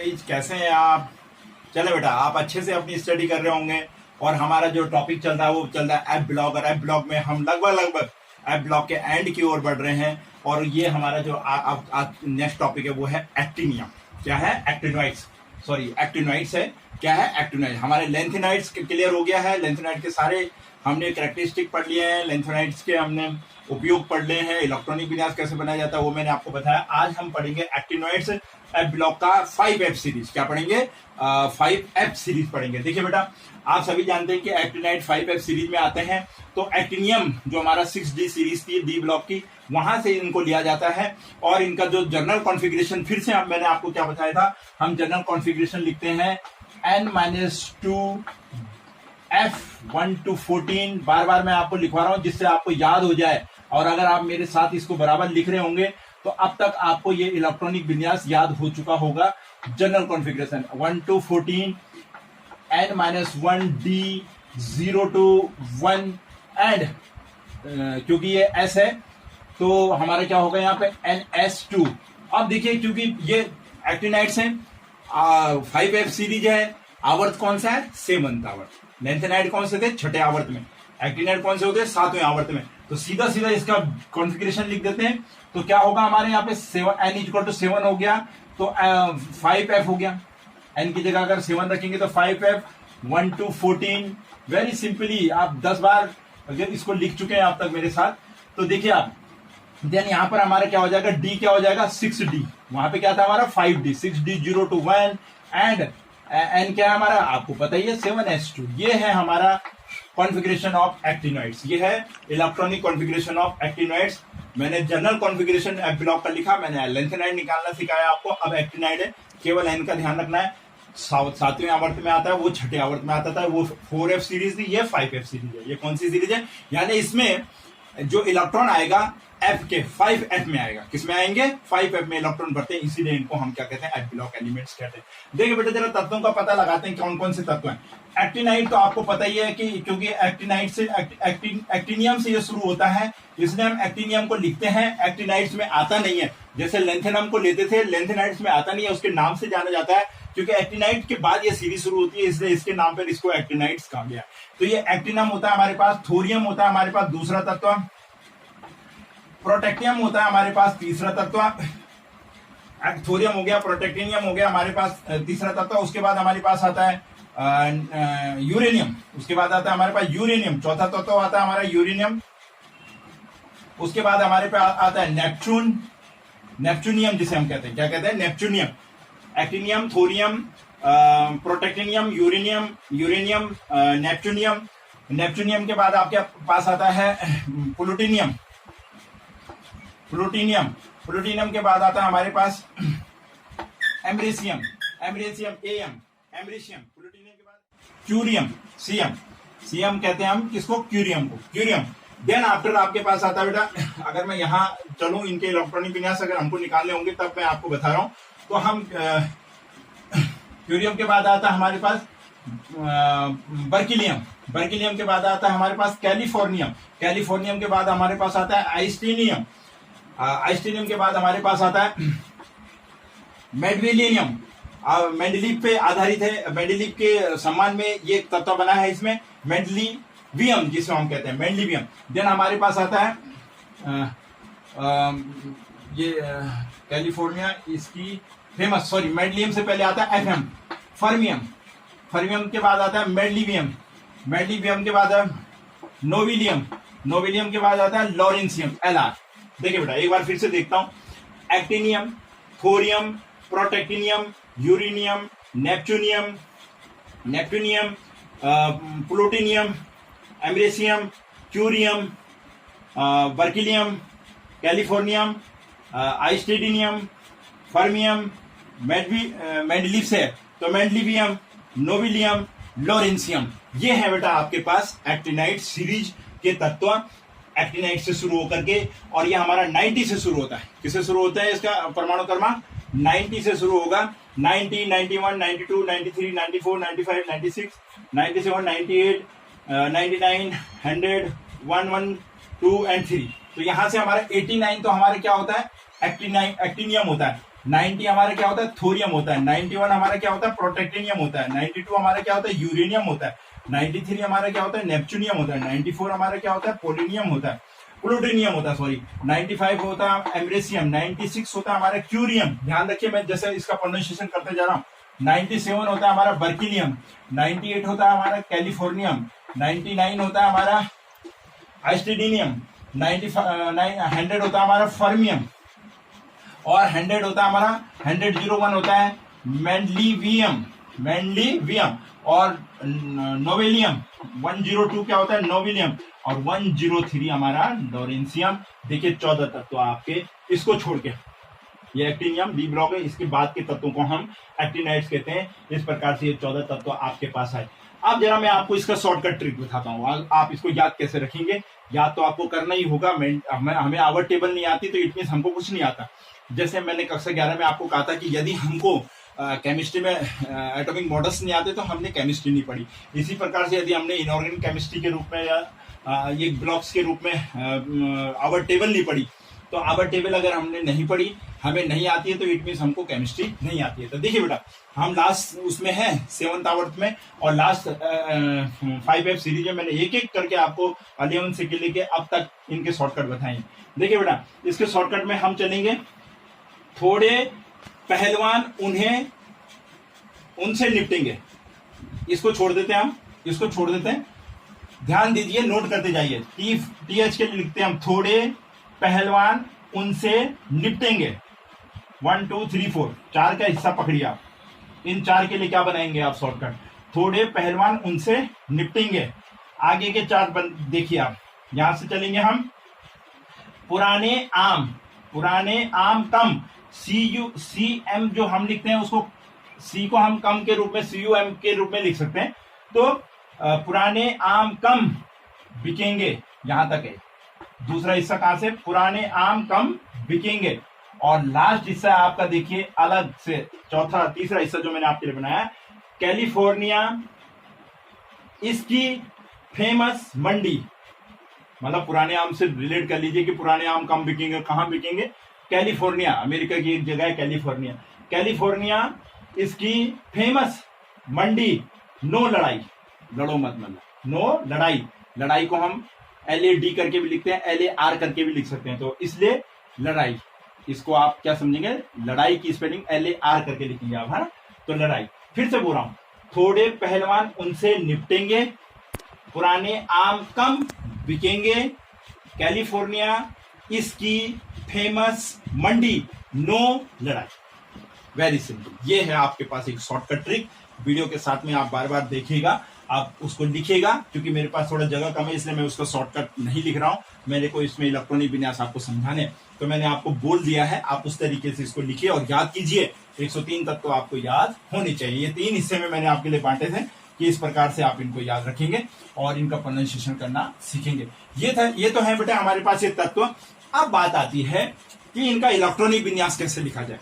कैसे हैं आप? चले बेटा, आप अच्छे से अपनी स्टडी कर रहे होंगे और हमारा जो टॉपिक चल रहा है वो चल रहा है ऐप ब्लॉग। और ऐप ब्लॉग में हम लगभग ऐप ब्लॉग के एंड की ओर बढ़ रहे हैं। और ये हमारा जो नेक्स्ट टॉपिक है वो है एक्टिनियम। क्या है? एक्टिनोइड्स। सॉरी, एक्टिनोइड्स है। क्या है? एक्टिनोइड। हमारे लेंथेनाइड्स क्लियर हो गया है। लेंथेनाइड के सारे हमने कैरेक्टरिस्टिक पढ़ लिए हैं। लेंथेनाइड्स के हमने उपयोग पढ़ लिए हैं। इलेक्ट्रॉनिक विन्यास कैसे बनाया जाता है वो मैंने आपको बताया। आज हम पढ़ेंगे एक्टिनोइड्स ऐप ब्लॉक का 5F सीरीज। क्या पढ़ेंगे? 5F सीरीज पढ़ेंगे। देखिए बेटा, आप सभी जानते हैं कि एक्टिनाइड 5F सीरीज में आते हैं। तो एक्टिनियम जो हमारा 6D सीरीज थी, डी ब्लॉक की, वहां से इनको लिया जाता है। और इनका जो जनरल कॉन्फ़िगरेशन, फिर से मैंने आपको क्या बताया था, हम जनरल कॉन्फ़िगरेशन लिखते हैं N-2 F1 to 14। बार बार मैं आपको लिखवा रहा हूं जिससे आपको याद हो जाए। और अगर आप मेरे साथ इसको बराबर लिख रहे होंगे तो अब तक आपको ये इलेक्ट्रॉनिक विन्यास याद हो चुका होगा। General configuration 1 to 14 N-1 D 0 to 1 and क्योंकि ये S है तो हमारा क्या होगा यहाँ पे NS2। अब देखिए, क्योंकि ये एक्टिनाइड्स हैं, 5F सीरीज है। आवर्त कौन सा है? 7th आवर्त। लेंथेनाइड कौन से थे? छठे आवर्त में। एक्टिनाइड कौन से होते हैं? 7वें आवर्त में। तो सीधा सीधा इसका कॉन्फ़िगरेशन लिख देते हैं। तो क्या होगा हमारे यहाँ पे? N=7 हो गया तो 5F हो गया। N की जगह अगर 7 रखेंगे तो 5F 1 to 14। वेरी सिंपली आप 10 बार अगर इसको लिख चुके हैं आप तक मेरे साथ, तो देखिए आप, देन यहां पर हमारा क्या हो जाएगा? D क्या हो जाएगा? 6D। वहां पे क्या था हमारा? 5D। 6D 0 to 1 and N क्या है हमारा? आपको पता ही है, 7S2। ये है हमारा कॉन्फ़िगरेशन ऑफ एक्टिनोइड्स। ये है इलेक्ट्रॉनिक कॉन्फ़िगरेशन ऑफ एक्टिनोइड्स। मैंने जनरल कॉन्फ़िगरेशन ऐप ब्लॉक का लिखा, मैंने लेंथेनाइड निकालना सिखाया आपको। अब एक्टिनाइड है, केवल N का ध्यान रखना है। 7वें आवर्त में आता है, वो छठे आवर्त में आता था। वो 4F सीरीज थी, ये 5F सीरीज है। ये कौन सी सीरीज है? यानी इसमें जो इलेक्ट्रॉन आएगा F के 5F में आएगा। किसमें आएंगे? 5F में इलेक्ट्रॉन भरते हैं, इसीलिए इनको हम क्या कहते हैं? ऐप ब्लॉक एलिमेंट्स कहते हैं। देखिए बेटा, जरा तत्वों का पता लगाते हैं कौन कौन से तत्व हैं। एक्टिनाइड तो आपको पता ही है कि क्योंकि एक्टिनाइड से एक्टिनियम से ये शुरू होता है, इसलिए हम एक्टिनियम को लिखते हैं। एक्टिनाइड्स में आता नहीं है। जैसे लेंथेनम को लेते थे, लेंथेनाइड्स में आता नहीं है, उसके नाम से जाना जाता है। क्योंकि एक्टिनाइड के बाद ये सीरीज शुरू होती है, इसलिए इसके नाम पर इसको एक्टिनाइड्स कहा गया। तो ये एक्टिनम होता है हमारे पास। थोरियम होता है हमारे पास दूसरा तत्व। प्रोटेक्टियम होता है हमारे पास तीसरा तत्व। थोरियम हो गया, प्रोटेक्टिनियम हो गया हमारे पास तीसरा तत्व। उसके बाद हमारे पास आता है यूरेनियम। उसके बाद आता है हमारे पास यूरेनियम, चौथा तत्व आता है हमारा यूरेनियम। उसके बाद हमारे पास आता है नेपच्यून, नेपच्यूनियम जिसे हम कहते हैं। क्या कहते हैं? Neptunium. Actinium, thorium, protactinium, uranium, neptunium. Neptunium के बाद आपके पास आता है प्लूटोनियम। प्लूटोनियम के बाद आता है हमारे पास एमरेशियम, एमरेशियम। प्लूटोनियम के बाद क्यूरियम, सीएम कहते हैं हम किसको? क्यूरियम को, क्यूरियम। देन आफ्टर आपके पास आता है बेटा, अगर मैं यहाँ चलूं, इनके इलेक्ट्रॉनिक विन्यास अगर हमको निकालने होंगे तब मैं आपको बता रहा हूं। तो हम क्यूरियम के बाद आता है हमारे पास बर्किलियम के बाद आता है हमारे पास कैलिफोर्नियम के बाद हमारे पास आता है आइस्टीनियम के बाद हमारे पास आता है मेडवेलियम। मेंडलीव पे आधारित है। मेंडलीव के सम्मान में ये तत्व बना है इसमें, मेंडलीवियम जिसे हम कहते हैं, मेंडलीवियम। देन हमारे पास आता है ये कैलिफोर्निया, इसकी फेमस, सॉरी, मेडलियम से पहले आता है एफएम, फर्मियम के बाद आता है मेडलिवियम के बाद नोविलियम के बाद आता है लॉरेंसियम, LR। देखिए बेटा, एक बार फिर से देखता हूं। Actinium, thorium, protactinium, uranium, neptunium, plutonium, americium, curium, berkelium, californium, einsteinium, fermium, Mendeleev से तो मेंडलीवियम, नोविलियम, लॉरेंसियम। ये है बेटा आपके पास एक्टिनाइड सीरीज के तत्व, एक्टिनाइड से शुरू होकर के। और ये हमारा 90 से शुरू होता है। किससे शुरू होता है? इसका परमाणु क्रमांक 90 से शुरू होगा। 90, 91, 92, 93, 94, 95, 96, 97, 98, 99, 100, 1, 1, 2 एंड 3। तो यहां से हमारा 89 तो हमारे क्या होता है? एक्टिनियम होता है। 90 हमारा क्या होता है, थोरियम होता है। 91 हमारा क्या होता है, प्रोटेक्टेनियम होता है। 92 हमारा क्या होता है, यूरेनियम होता है। 93 हमारा क्या होता है, नेपच्यूनियम होता है। 94 हमारा क्या होता है, पोलिनियम होता है, प्लूटोनियम होता है, सॉरी। 95 होता है एमरेसियम। 96 होता है हमारा क्यूरियम, ध्यान रखिए मैं जैसे इसका प्रोनाउंसिएशन करते जा रहा हूँ। 97 होता है हमारा बर्किलियम। 98 होता है हमारा कैलिफोर्नियम। 99 होता है हमारा आइस्टिडिनियम। 100 होता है हमारा फर्मियम। और 100 होता है हमारा 101 होता है मेंडलीवियम। और नोवेलियम 102 क्या होता है, नोवेलियम। और 103 हमारा लॉरेंसियम। देखिए 14 तत्व आपके, इसको छोड़ के ये एक्टिनियम डी ब्लॉक है, इसके बाद के तत्वों को हम एक्टिनाइड्स कहते हैं। इस प्रकार से ये 14 तत्व आपके पास है। अब जरा मैं आपको इसका शॉर्टकट ट्रिक बताता हूँ, आप इसको याद कैसे रखेंगे। याद तो आपको करना ही होगा, हमें आवर टेबल नहीं आती तो इट मीन हमको कुछ नहीं आता। जैसे मैंने कक्षा 11 में आपको कहा था कि यदि हमको केमिस्ट्री में एटॉमिक मॉडल्स नहीं आते तो हमने केमिस्ट्री नहीं पढ़ी। इसी प्रकार से यदि हमने इनऑर्गेनिक केमिस्ट्री के रूप में या ये ब्लॉक्स के रूप में आवर टेबल नहीं पढ़ी, तो आवर टेबल अगर हमने नहीं पढ़ी, हमें नहीं आती है, तो इट मीन्स हमको केमिस्ट्री नहीं आती है। तो देखिए बेटा, हम लास्ट उसमें है 7th आवर्थ में, और लास्ट 5F सीरीज में मैंने एक एक करके आपको 11 से लेके अब तक इनके शॉर्टकट बताए। देखिए बेटा, इसके शॉर्टकट में हम चलेंगे। थोड़े पहलवान उनसे निपटेंगे, इसको छोड़ देते हैं हम, इसको छोड़ देते हैं। ध्यान दीजिए, नोट करते जाइए। TH के लिए लिखते हैं हम, थोड़े पहलवान उनसे निपटेंगे। 1 2 3 4 4 का हिस्सा पकड़िए आप। इन 4 के लिए क्या बनाएंगे आप शॉर्टकट, थोड़े पहलवान उनसे निपटेंगे। आगे के 4 देखिए आप, यहां से चलेंगे हम। पुराने आम कम, CM जो हम लिखते हैं उसको, C को हम कम के रूप में CUM के रूप में लिख सकते हैं। तो पुराने आम कम बिकेंगे, यहां तक है। दूसरा हिस्सा कहां से, पुराने आम कम बिकेंगे। और लास्ट हिस्सा आपका देखिए अलग से, तीसरा हिस्सा जो मैंने आपके लिए बनाया, कैलिफोर्निया इसकी फेमस मंडी। मतलब पुराने आम से रिलेट कर लीजिए कि पुराने आम कम बिकेंगे, कहां बिकेंगे, कैलिफोर्निया, अमेरिका की एक जगह है कैलिफोर्निया। कैलिफोर्निया इसकी फेमस मंडी, नो लड़ाई, लड़ो मत, मतलब नो लड़ाई। लड़ाई को हम LAD करके भी लिखते हैं, LAR करके भी लिख सकते हैं, तो इसलिए लड़ाई, इसको आप क्या समझेंगे, लड़ाई की स्पेलिंग LAR करके लिखेंगे आप, है ना। तो लड़ाई, फिर से बोल रहा हूं, थोड़े पहलवान उनसे निपटेंगे, पुराने आम कम बिकेंगे, कैलिफोर्निया इसकी फेमस मंडी, नो लड़ाई। वेरी सिंपल, ये है आपके पास एक शॉर्टकट ट्रिक। वीडियो के साथ में आप बार बार देखिएगा, आप उसको लिखिएगा, क्योंकि मेरे पास थोड़ा जगह कम है इसलिए मैं उसका शॉर्टकट नहीं लिख रहा हूं। मेरे को इसमें इलेक्ट्रॉनिक विन्यास आपको समझाने, तो मैंने आपको बोल दिया है, आप उस तरीके से इसको लिखिए और याद कीजिए। 103 तत्व तो आपको याद होने चाहिए। ये 3 हिस्से में मैंने आपके लिए बांटे थे कि इस प्रकार से आप इनको याद रखेंगे और इनका प्रोनाउंसिएशन करना सीखेंगे। ये तो है बेटा हमारे पास ये तत्व। अब बात आती है कि इनका इलेक्ट्रॉनिक विन्यास कैसे लिखा जाए।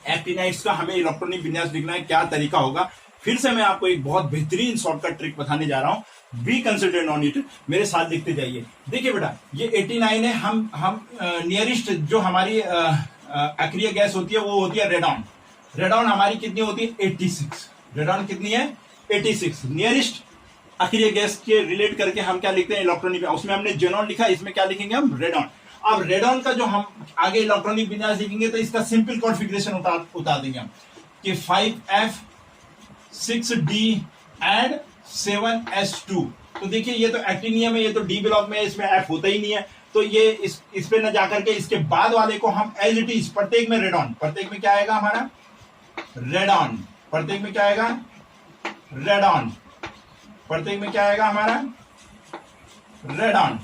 एक्टिनाइड्स का हमें इलेक्ट्रॉनिक विन्यास लिखना है, क्या तरीका होगा। फिर से मैं आपको एक बहुत बेहतरीन शॉर्टकट ट्रिक बताने जा रहा हूं, बी कंसिडर्ड ऑन इट, मेरे साथ लिखते जाइए। देखिए बेटा, ये 89 है। हम नियरेस्ट जो हमारी अक्रिय गैस होती है वो होती है रेडॉन। रेडॉन हमारी कितनी होती है, 86। रेडॉन कितनी है, 86। नियरेस्ट अक्रिय गैस के रिलेट करके हम क्या लिखते हैं, इलेक्ट्रॉनिक, उसमें हमने जेनॉन लिखा, इसमें क्या लिखेंगे हम, रेडॉन। अब रेडॉन का जो हम आगे इलेक्ट्रॉनिक विन्यास लिखेंगे तो इसका सिंपल कॉन्फ़िगरेशन उतार देंगे हम कि 5F 6D एंड 7S2। तो देखिए ये तो एक्टिनियम है, ये तो डी ब्लॉक में, इसमें F होता ही नहीं है, तो ये इस पे न जाकर के इसके बाद वाले को हम एज इट इज, प्रत्येक में रेडॉन, प्रत्येक में क्या आएगा हमारा, रेडॉन, प्रत्येक में क्या आएगा, रेडॉन, प्रत्येक में क्या आएगा हमारा, रेडॉन।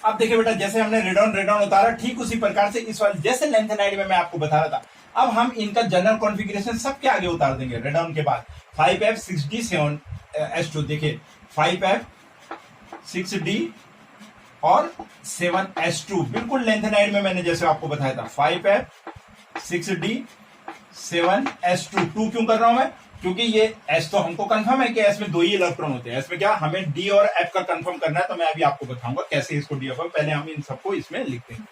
अब देखिए बेटा, जैसे हमने रेडॉन उतारा, ठीक उसी प्रकार से इस वाले जैसे लेंथेनाइड में मैं आपको बता रहा था, अब हम इनका जनरल कॉन्फ़िगरेशन सबके आगे उतार देंगे। रेडॉन के बाद 5F 6D 7S2, देखिए 5F 6D और 7S2, बिल्कुल लेंथेनाइड में मैंने जैसे आपको बताया था, 5F 6D 7S2। 2 क्यों कर रहा हूं मैं, क्योंकि ये S तो हमको कंफर्म है कि S में 2 ही इलेक्ट्रॉन होते हैं। S में क्या, हमें D और F का कंफर्म करना है, तो मैं अभी आपको बताऊंगा कैसे इसको D और F, पहले हम इन सबको इसमें लिखते हैं।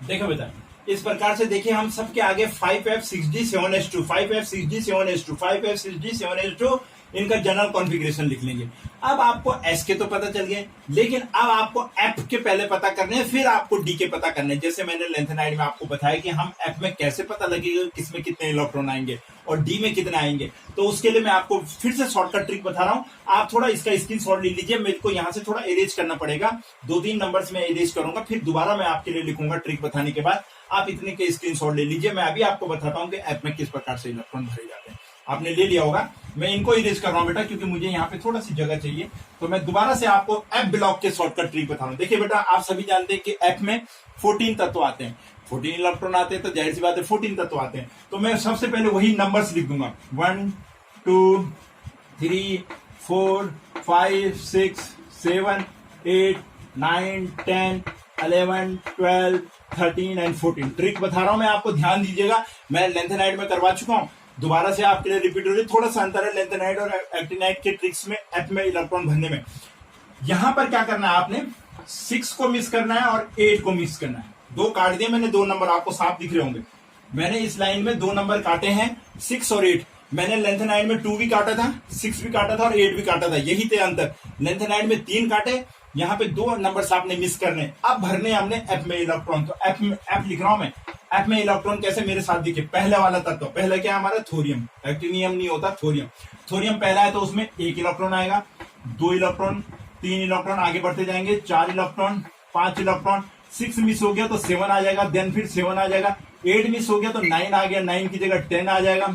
देखो बेटा, इस प्रकार से देखिए हम सबके आगे 5F6D7H2 5F6D7H2 5F6D7H2 इनका जनरल कॉन्फ़िगरेशन लिख लेंगे। अब आपको एस के तो पता चल गए, लेकिन अब आपको एफ के पहले पता करने हैं, फिर आपको डी के पता करने हैं। जैसे मैंने लेंथेनाइड में आपको बताया कि हम एफ में कैसे पता लगेगा किसमें कितने इलेक्ट्रॉन आएंगे और डी में कितने आएंगे। तो उसके लिए मैं आपको फिर से शॉर्टकट ट्रिक बता रहा हूं, आप थोड़ा इसका स्क्रीनशॉट ले लीजिए। मेरे को यहां से थोड़ा इरेज करना पड़ेगा, 2-3 नंबर्स में इरेज करूंगा, फिर दोबारा मैं आपके लिए लिखूंगा ट्रिक बताने के बाद। आप इतने के स्क्रीनशॉट ले लीजिए। मैं अभी आपको बताता हूं कि एफ में किस प्रकार से इलेक्ट्रॉन भरे जाते हैं। आपने ले लिया होगा, मैं इनको इरेज कर रहा हूं बेटा, क्योंकि मुझे यहाँ पे थोड़ा सी जगह चाहिए। तो मैं दोबारा से आपको एफ ब्लॉक के शॉर्टकट ट्रिक बता रहा हूं। देखिए बेटा, आप सभी जानते हैं कि एफ में 14 तत्व आते हैं, 14 इलेक्ट्रॉन आते हैं, तो जाहिर सी बात है 14 तत्व आते हैं। तो मैं सबसे पहले वही नंबर्स लिख दूंगा, 1 2 3 4 5 6 7 8 9 10 11 12 13 एंड 14। ट्रिक बता रहा हूं मैं आपको, ध्यान दीजिएगा। मैं लेंथेनाइड में करवा चुका हूं, दोबारा से आपके लिए रिपीट हो रही। थोड़ा सा अंतर है लेंथेनाइड और एक्टिनाइड के ट्रिक्स में, एफ में इलेक्ट्रॉन भरने में। यहां पर क्या करना है, आपने 6 को मिस करना है और 8 को मिस करना है। 2 काट दिए मैंने, 2 नंबर आपको साफ दिख रहे होंगे। मैंने इस लाइन में 2 नंबर काटे हैं, 6 और 8। मैंने लेंथेनाइड में 2 भी काटा था, 6 भी काटा था और 8 भी काटा था, यही थे अंतर। लेंथेनाइड में 3 काटे, यहाँ पे 2 नंबर आपने मिस करने। अब भरने हमने एफ में इलेक्ट्रॉन। तो एफ लिख रहा हूं मैं। एफ में इलेक्ट्रॉन कैसे, मेरे साथ देखिए। पहले वाला तत्व, पहला क्या है हमारा, थोरियम। एक्टिनियम नहीं होता, थोरियम। थोरियम पहला है तो उसमें 1 इलेक्ट्रॉन आएगा, 2 इलेक्ट्रॉन, 3 इलेक्ट्रॉन, आगे बढ़ते जाएंगे 4 इलेक्ट्रॉन, 5 इलेक्ट्रॉन। 6 मिस हो गया तो 7 आ जाएगा, देन फिर 7 आ जाएगा। 8 मिस हो गया तो 9 आ गया, 9 की जगह 10 आ जाएगा,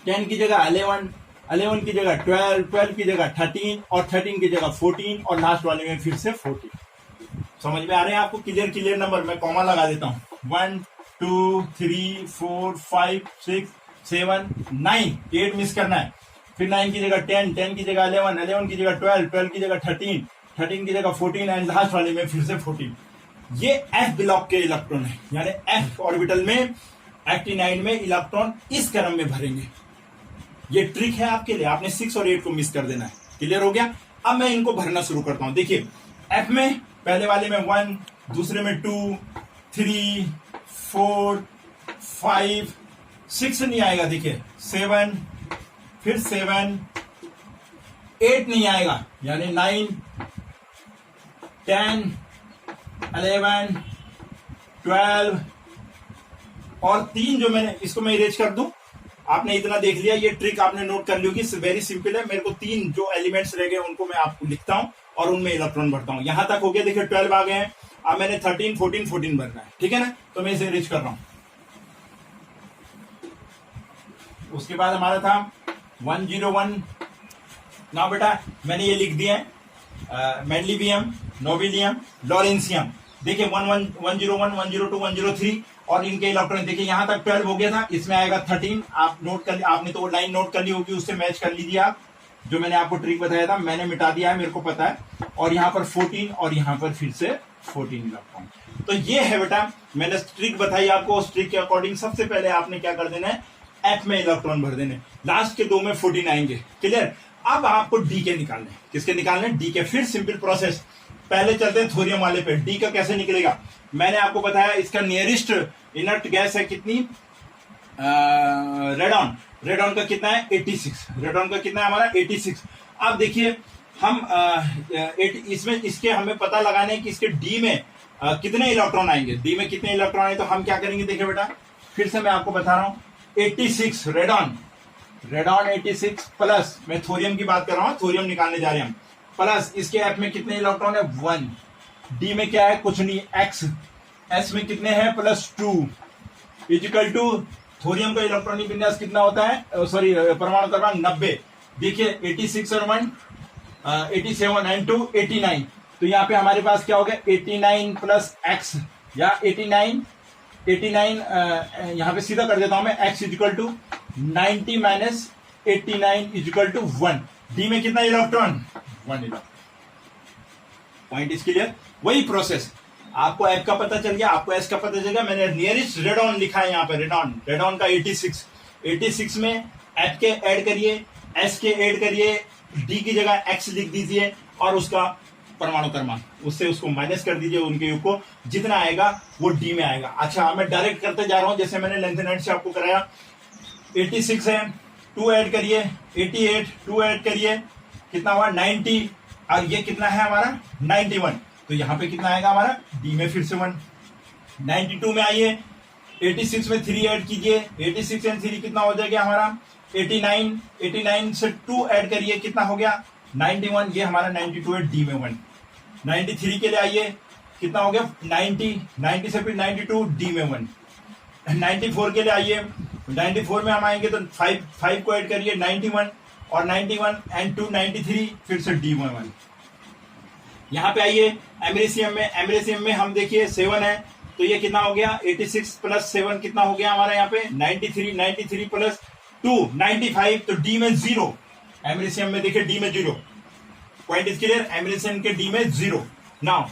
10 की जगह 11, 11 की जगह 12, 12 की जगह 13 और 13 की जगह 14 और लास्ट वाले में फिर से 14। समझ में आ रहे हैं आपको? Clear number. मैं कॉमा लगा देता हूं, 1 2 3 4 5 6 7 9। 8 मिस करना है, फिर 9 की जगह 10, 10 की जगह 11, 11 की जगह 12, 12 की जगह 13, 13 की जगह 14 एंड लास्ट वाले में फिर से 14। ये एफ ब्लॉक के इलेक्ट्रॉन है, यानी एफ ऑर्बिटल में एक्टिनाइड में इलेक्ट्रॉन इस क्रम में भरेंगे। ये ट्रिक है आपके लिए, आपने 6 और 8 को मिस कर देना है। क्लियर हो गया? अब मैं इनको भरना शुरू करता हूं। देखिए, एफ में पहले वाले में 1, दूसरे में 2 3 4 5 6 नहीं आएगा, देखिए 7, फिर 7, 8 नहीं आएगा, यानी 9 10 11 12 और 3 जो मैंने, इसको मैं इरेज कर दूं। आपने इतना देख लिया, ये ट्रिक आपने नोट कर ली होगी, वेरी सिंपल है। मेरे को 3 जो एलिमेंट्स रह गए उनको मैं आपको लिखता हूं और उनमें इलेक्ट्रॉन भरता हूं। यहां तक हो गया, देखिए 12 आ गए हैं। अब मैंने 13 14 14 भरना है, ठीक है ना? तो मैं इसे इरेज कर रहा हूं। उसके बाद हमारा था 101। ना बेटा, मैंने ये लिख दिया है मेंडलीवियम, नोबिलियम, लॉरेंसियम। देखिए 101 102 103 और इनके इलेक्ट्रॉन देखिए, यहां तक 12 हो गया था, इसमें आएगा 13। आप नोट कर, आपने तो वो लाइन नोट कर ली होगी, उससे मैच कर लीजिए आप। जो मैंने आपको ट्रिक बताया था मैंने मिटा दिया है, मेरे को पता है। और यहाँ पर 14 और यहाँ पर फिर से 14 इलेक्ट्रॉन। तो ये है बेटा, मैंने ट्रिक बताई आपको। उस ट्रिक के अकॉर्डिंग सबसे पहले आपने क्या कर देना है, एफ में इलेक्ट्रॉन भर देने, लास्ट के 2 में 14 आएंगे। क्लियर? अब आपको डी के निकालने, किसके निकालने, डी के। फिर सिंपल प्रोसेस, पहले चलते हैं थोरियम वाले पे। डी का कैसे निकलेगा, मैंने आपको बताया। इसका नियरेस्ट इनर्ट गैस है कितनी, रेडॉन। रेडॉन का कितना है, 86। रेडॉन का कितना है हमारा, 86। अब देखिए हम इसमें इसके हमें पता लगाना है कि इसके डी में कितने इलेक्ट्रॉन आएंगे। डी में कितने इलेक्ट्रॉन आए, तो हम क्या करेंगे, देखिए बेटा, फिर से मैं आपको बता रहा हूं। 86 रेडॉन, रेडॉन 86 प्लस, मैं थोरियम की बात कर रहा हूं, थोरियम निकालने जा रहे हैं हम, प्लस इसके एफ में कितने इलेक्ट्रॉन है, 1। डी में क्या है, कुछ नहीं, एक्स। एस में कितने हैं, +2 इजिकल टू थोरियम का इलेक्ट्रॉनिक विन्यास कितना होता है, सॉरी परमाणु क्रमांक 90। देखिए 86 और 1 87 एंड 2 89। तो यहाँ पे हमारे पास क्या हो गया, 89 प्लस एक्स, या 89 यहाँ पे सीधा कर देता हूं मैं, x is equal to 90 minus 89 is equal to 1। D में कितना electron, 1 electron. Point is clear? वही प्रोसेस, आपको एफ का पता चल गया, आपको एस का पता चल गया। मैंने नियरेस्ट रेडॉन लिखा है यहाँ पे, रेडॉन, रेडॉन का 86 में एफ के ऐड करिए, एस के ऐड करिए, डी की जगह एक्स लिख दीजिए और उसका परमाणु क्रमांक, उससे उसको माइनस कर दीजिए, उनके योग को जितना आएगा वो डी में आएगा। अच्छा, मैं डायरेक्ट करते जा रहा हूं, जैसे मैंने लेंथेनाइट से आपको कराया। 86 है, 2 ऐड करिए, 88, 2 ऐड करिए, कितना हुआ 90, और ये कितना है हमारा 91, तो यहाँ पे कितना आएगा हमारा डी में फिर से 1। 92 में आइए, 86 में 3 ऐड कीजिए, 86 एंड 3 कितना हो जाएगा हमारा 89, 89 से 2 ऐड करिए, कितना हो गया 91, ये हमारा 92 है डी में 1। 93 के लिए आइए, कितना हो गया 90, 90 से फिर 92 डी में 1। 94 के लिए आइए, 94 में हम आएंगे तो 5 को ऐड करिए 91, और 91 एंड 2 93 फिर से डी में 1। यहाँ पे आइए एमरेसियम में हम देखिए 7 है, तो ये कितना हो गया 86 प्लस 7 कितना हो गया हमारा यहाँ पे 93 प्लस 2 95, तो डी में 0। एमरेसियम में देखिए डी में 0, पॉइंट इज क्लियर, एमरेसियम के डी में 0। नाउ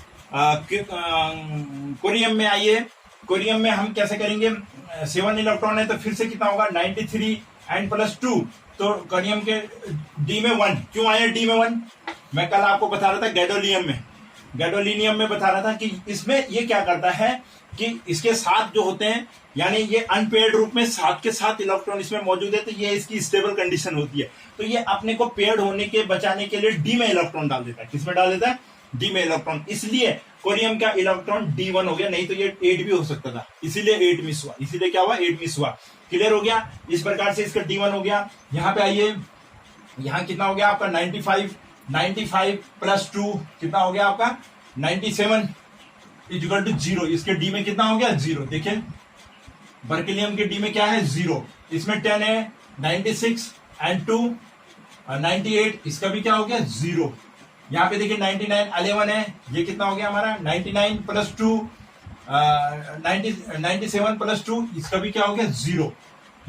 कोरियम में आइए, कोरियम में हम कैसे करेंगे, 7 इलेक्ट्रॉन है तो फिर से कितना होगा 93 एंड प्लस 2, तो कोरियम के डी में 1। क्यों आया डी में 1, मैं कल आपको बता रहा था गैडोलिनियम में बता रहा था कि इसमें ये क्या करता है कि इसके साथ जो होते हैं, यानी ये अनपेयर्ड रूप में 7 के 7 इलेक्ट्रॉन इसमें मौजूद है, तो ये इसकी स्टेबल कंडीशन होती है, तो ये अपने को पेयर्ड होने के बचाने के लिए डी में इलेक्ट्रॉन डाल देता है। किसमें डाल देता है, डी में इलेक्ट्रॉन, इसलिए कोरियम का इलेक्ट्रॉन D1 हो गया, नहीं तो ये 8 भी हो सकता था, इसीलिए 8 मिस हुआ, इसीलिए क्या हुआ 8 मिस हुआ। क्लियर हो गया, इस प्रकार से इसका D1 हो गया। यहाँ पे आइए, यहाँ कितना हो गया आपका 95 प्लस 2 कितना हो गया आपका 97 इक्वल टू 0, इसके डी में कितना हो गया 0। देखिए बर्केलियम के डी में क्या है 0, इसमें 10 है, 96 एंड 2 98, इसका भी क्या हो गया 0। यहाँ पे देखिए 99 11 है, ये कितना हो गया हमारा 99 प्लस 2 97 प्लस 2, इसका भी क्या हो गया 0।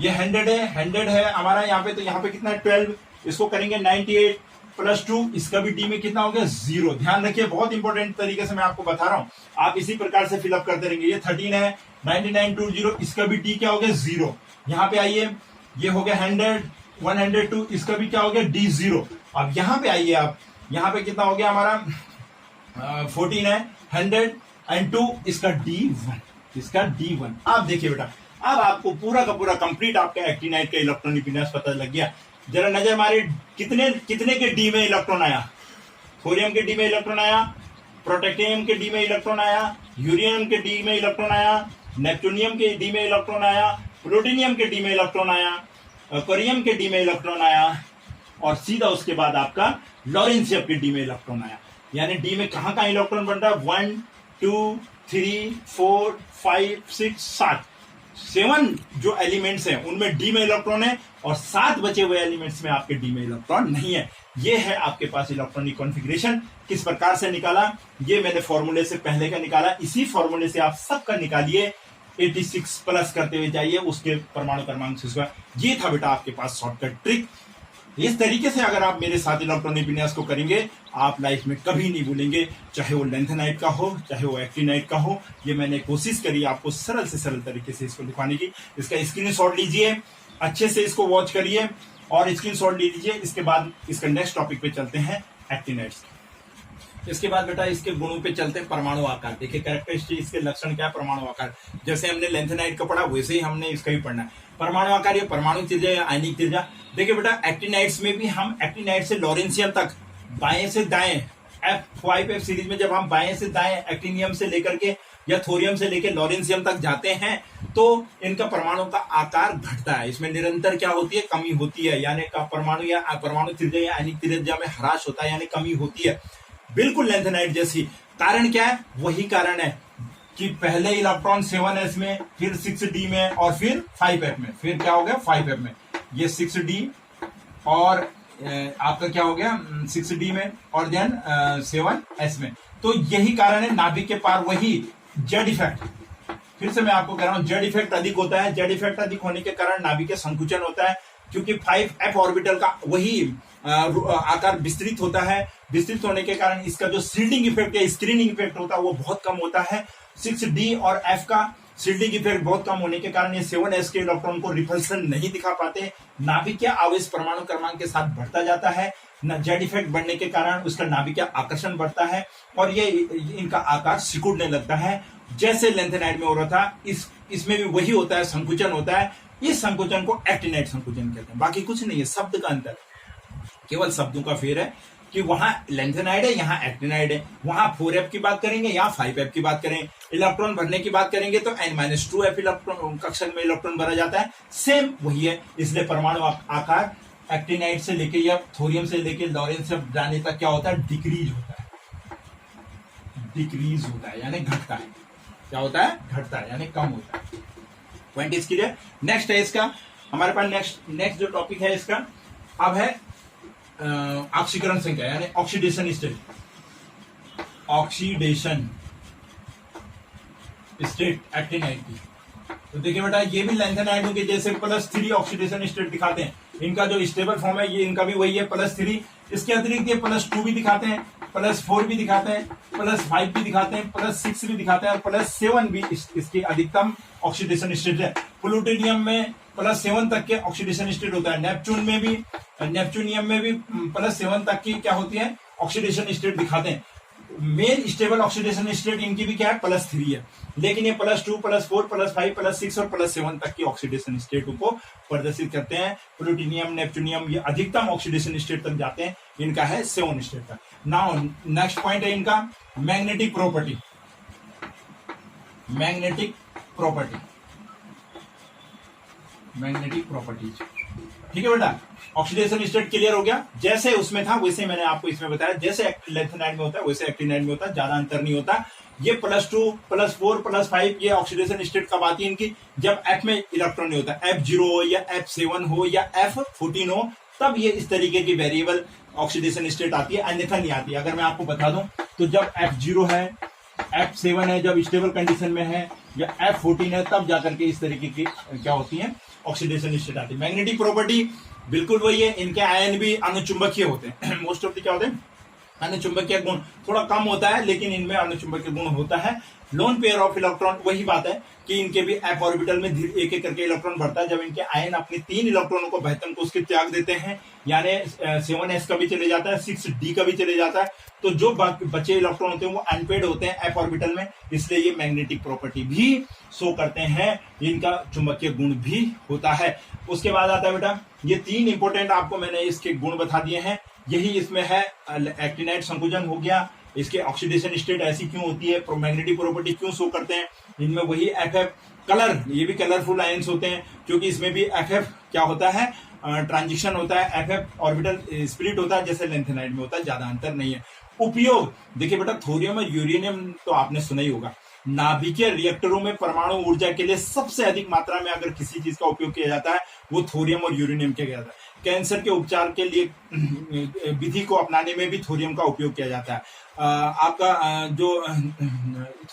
ये 100 है हमारा यहाँ पे, तो यहाँ पे कितना है 12, इसको करेंगे 98 प्लस 2, इसका भी डी में कितना हो गया 0। ध्यान रखिए, बहुत इंपॉर्टेंट तरीके से मैं आपको बता रहा हूँ, आप इसी प्रकार से फिलअप करते रहेंगे। ये 13 है, 9920, इसका भी डी क्या हो गया 0। यहाँ पे आइए, ये हो गया 102, इसका भी क्या हो गया डी 0। अब यहाँ पे आइए आप, यहाँ पे कितना हो गया हमारा 14 है, 102, इसका D1, इसका D1। आप देखिए बेटा, अब आपको पूरा का पूरा कंप्लीट आपका एक्टिनाइट का इलेक्ट्रॉनिक विन्यास पता लग गया। जरा नजर मारे, कितने के डी में इलेक्ट्रॉन आया, थोरियम के डी में इलेक्ट्रॉन आया, प्रोटेक्टिनियम के डी में इलेक्ट्रॉन आया, यूरेनियम के डी में इलेक्ट्रॉन आया, नेप्टूनियम के डी में इलेक्ट्रॉन आया, प्लूटोनियम के डी में इलेक्ट्रॉन आया, कोरियम के डी में इलेक्ट्रॉन आया, और सीधा उसके बाद आपका लॉरेंशियम के डी में इलेक्ट्रॉन आया। यानी डी में कहां इलेक्ट्रॉन बन रहा है 1 2 3 4 5 6 7 जो एलिमेंट्स हैं उनमें डी में इलेक्ट्रॉन है, और 7 बचे हुए एलिमेंट्स में आपके डी में इलेक्ट्रॉन नहीं है। ये है आपके पास इलेक्ट्रॉनिक कॉन्फ़िगरेशन। किस प्रकार से निकाला, ये मैंने फॉर्मूले से पहले का निकाला, इसी फॉर्मूले से आप सबका निकालिए, 86 प्लस करते हुए जाइए उसके परमाणु क्रमांक से। ये था बेटा आपके पास शॉर्टकट ट्रिक। इस तरीके से अगर आप मेरे साथ इलेक्ट्रॉनिक विन्यास को करेंगे, आप लाइफ में कभी नहीं भूलेंगे, चाहे वो लेंथेनाइट का हो, चाहे वो एक्टिनाइट का हो। ये मैंने कोशिश करी आपको सरल से सरल तरीके से इसको लिखवाने की। इसका स्क्रीनशॉट लीजिए, अच्छे से इसको वॉच करिए और स्क्रीनशॉट ले लीजिए। इसके बाद इसका नेक्स्ट टॉपिक पे चलते हैं, एक्टिनाइट्स। इसके बाद बेटा इसके गुणों पे चलते हैं, परमाणु आकार। देखिए कैरेक्टरिस्टिक, इसके लक्षण क्या है, परमाणु आकार। जैसे हमने लेंथेनाइट का पढ़ा वैसे ही हमने इसका भी पढ़ना है। परमाणु आकार, ये परमाणु त्रिज्या या आयनिक त्रिज्या। देखिए बेटा एक्टिनाइट्स में भी हम एक्टिनाइट से लॉरेंशियम तक बाएं से दाएं, F5F सीरीज में जब हम बाएं से दाएं एक्टिनियम से लेकर के या थोरियम से लेकर लॉरेंशियम तक जाते हैं, तो इनका परमाणु का आकार घटता है। इसमें निरंतर क्या होती है, कमी होती है, यानी का परमाणु या परमाणु त्रिज्या या आयनिक त्रिज्या में ह्रास होता है, यानी कमी होती है, बिल्कुल लेंथेनाइट जैसी। कारण क्या है, वही कारण है कि पहले इलेक्ट्रॉन 7s में, फिर 6d में, और फिर 5f में, फिर क्या हो गया 5f में, ये 6d और आपका क्या हो गया 6d में, और देन 7s में। तो यही कारण है, नाभिक के पार वही जेड इफेक्ट। फिर से मैं आपको कह रहा हूं, जेड इफेक्ट अधिक होता है। जेड इफेक्ट अधिक होने के कारण नाभिक के संकुचन होता है, क्योंकि 5f ऑर्बिटल का वही आकार विस्तृत होता है। विस्तृत होने के कारण इसका जो शील्डिंग इफेक्ट या स्क्रीनिंग इफेक्ट होता है वो बहुत कम होता है। 6d और f का सिल्डिंग इफेक्ट बहुत कम होने के कारण ये 7s के इलेक्ट्रॉन को रिपल्सन नहीं दिखा पाते। नाभिकीय आवेश परमाणु क्रमांक के साथ बढ़ता जाता है। जेड इफेक्ट बढ़ने के कारण उसका नाभिकीय आकर्षण बढ़ता है और ये इनका आकार सिकुड़ने लगता है, जैसे लेंथेनाइड में हो रहा था। इसमें भी वही होता है, संकुचन होता है। इस संकुचन को एक्टिनाइड संकुचन कहते हैं। बाकी कुछ नहीं है, शब्द का अंतर, केवल शब्दों का फेर है कि वहां लेंथेनाइड है, यहाँ एक्टिनाइड है। वहां 4f की बात करेंगे, यहाँ 5f की बात करें। इलेक्ट्रॉन भरने की बात करेंगे तो n-2f इलेक्ट्रॉन कक्षक में इलेक्ट्रॉन भरा जाता है। सेम वही है, इसलिए परमाणु आकार एक्टिनाइड से लेके या थोरियम से लेके लॉरेंस से जाने तक क्या होता है, डिक्रीज होता है। डिक्रीज होता है यानी घटता है। क्या होता है, घटता है यानी कम होता है। पॉइंट इसके लिए नेक्स्ट है इसका, हमारे पास नेक्स्ट जो टॉपिक है इसका अब है ऑक्सीकरण संख्या यानी oxidation state. Oxidation state actinide की, तो देखिए बेटा ये भी लेंथेनाइडों के जैसे +3 ऑक्सीडेशन स्टेट दिखाते हैं। इनका जो स्टेबल फॉर्म है ये इनका भी वही है +3। इसके अतिरिक्त ये +2 भी दिखाते हैं, +4 भी दिखाते हैं, +5 भी दिखाते हैं, +6 भी दिखाते हैं और +7 भी इसकी अधिकतम ऑक्सीडेशन स्टेट है। प्लूटोनियम में +7 तक के ऑक्सीडेशन स्टेट होता है। नेपच्यूनियम में भी +7 तक की क्या होती है, ऑक्सीडेशन स्टेट दिखाते हैं। मेन स्टेबल ऑक्सीडेशन स्टेट इनकी भी क्या है, +3 है। लेकिन ये +2, +4, +5, +6 और +7 तक की ऑक्सीडेशन स्टेट को प्रदर्शित करते हैं। प्लूटोनियम, नेपच्यूनियम ये अधिकतम ऑक्सीडेशन स्टेट तक जाते हैं। इनका है 7 स्टेट तक। नाउ नेक्स्ट पॉइंट है इनका मैग्नेटिक प्रॉपर्टी। मैग्नेटिक प्रॉपर्टीज, ठीक है बेटा। ऑक्सीडेशन स्टेट क्लियर हो गया, जैसे उसमें था वैसे मैंने आपको इसमें बताया। जैसे लेंथेनाइड में होता है वैसे एक्टिनाइड में होता है, ज्यादा अंतर नहीं होता। ये +2, +4, +5 ये ऑक्सीडेशन स्टेट कब आती है इनकी, जब F में इलेक्ट्रॉन नहीं होता। F0 हो या F7 हो या F14 हो, तब ये इस तरीके की वेरिएबल ऑक्सीडेशन स्टेट आती है, अन्यथा नहीं आती। अगर मैं आपको बता दूं तो जब F0 है, F7 है, जब स्टेबल कंडीशन में है, या F14 है, तब जाकर के इस तरीके की क्या होती है, ऑक्सीडेशन स्टेट आती है। मैग्नेटिक प्रॉपर्टी बिल्कुल वही है। इनके आयन भी अनुचुंबकीय होते हैं। मोस्ट ऑफ द क्या होते हैं, अनुचुंबकीय गुण थोड़ा कम होता है, लेकिन इनमें अनुचुंबकीय गुण होता है। लोन पेयर ऑफ इलेक्ट्रॉन, वही बात है कि इनके भी f ऑर्बिटल में एक एक करके इलेक्ट्रॉन बढ़ता है। जब इनके आयन अपने 3 इलेक्ट्रॉनों को बेहतर को उसके त्याग देते हैं, यानी 7s का भी चले जाता है, 6d का भी चले जाता है, तो जो बचे इलेक्ट्रॉन होते हैं वो अनपेड होते हैं f ऑर्बिटल में। इसलिए ये मैग्नेटिक प्रॉपर्टी भी शो करते हैं, इनका चुंबकीय गुण भी होता है। उसके बाद आता है बेटा ये 3 इंपोर्टेंट आपको मैंने इसके गुण बता दिए हैं। यही इसमें है, एक्टिनाइड संकुचन हो गया, इसके ऑक्सीडेशन स्टेट ऐसी क्यों होती है, मैग्नेटिक प्रॉपर्टी क्यों शो करते हैं। इनमें वही FF कलर, ये भी कलरफुल आयंस होते हैं, क्योंकि इसमें भी FF क्या होता है, ट्रांजिशन होता है, FF ऑर्बिटल स्प्लिट होता है, जैसे लेंथेनाइड में होता है, ज्यादा अंतर नहीं है। उपयोग देखिए बेटा, थोरियम और यूरेनियम तो आपने सुना ही होगा। नाभिकीय रिएक्टरों में परमाणु ऊर्जा के लिए सबसे अधिक मात्रा में अगर किसी चीज का उपयोग किया जाता है वो थोरियम और यूरेनियम किया जाता है। कैंसर के उपचार के लिए विधि को अपनाने में भी थोरियम का उपयोग किया जाता है। आपका जो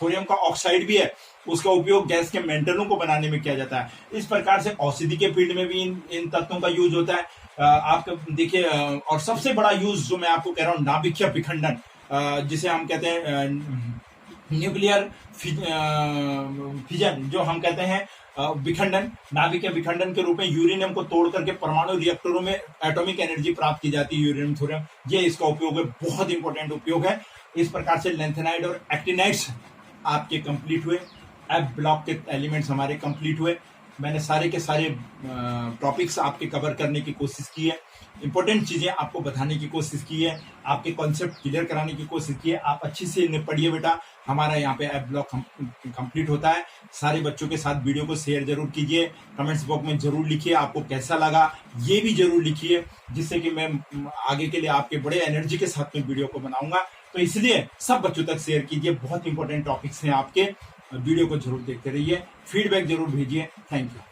थोरियम का ऑक्साइड भी है, उसका उपयोग गैस के मेंटलों को बनाने में किया जाता है। इस प्रकार से औषधि के फील्ड में भी इन तत्वों का यूज होता है। आप देखिए, और सबसे बड़ा यूज जो मैं आपको कह रहा हूँ, नाभिकीय विखंडन, जिसे हम कहते हैं न्यूक्लियर फिजन, जो हम कहते हैं विखंडन, नाभिकीय विखंडन के रूप में यूरेनियम को तोड़ करके परमाणु रिएक्टरों में एटॉमिक एनर्जी प्राप्त की जाती है, यूरेनियम थोरियम, ये इसका उपयोग है, बहुत इंपॉर्टेंट उपयोग है। इस प्रकार से लेंथेनाइड और एक्टिनाइड्स आपके कंप्लीट हुए, एफ ब्लॉक के एलिमेंट्स हमारे कंप्लीट हुए। मैंने सारे के सारे टॉपिक्स आपके कवर करने की कोशिश की है, इंपॉर्टेंट चीजें आपको बताने की कोशिश की है, आपके कॉन्सेप्ट क्लियर कराने की कोशिश की है। आप अच्छी से पढ़िए बेटा, हमारा यहाँ पे एफ ब्लॉक कंप्लीट होता है। सारे बच्चों के साथ वीडियो को शेयर जरूर कीजिए, कमेंट्स बॉक्स में जरूर लिखिए आपको कैसा लगा, ये भी जरूर लिखिए, जिससे कि मैं आगे के लिए आपके बड़े एनर्जी के साथ में वीडियो को बनाऊंगा। तो इसलिए सब बच्चों तक शेयर कीजिए, बहुत इंपॉर्टेंट टॉपिक्स हैं आपके, वीडियो को जरूर देखते रहिए, फीडबैक जरूर भेजिए। Thank you.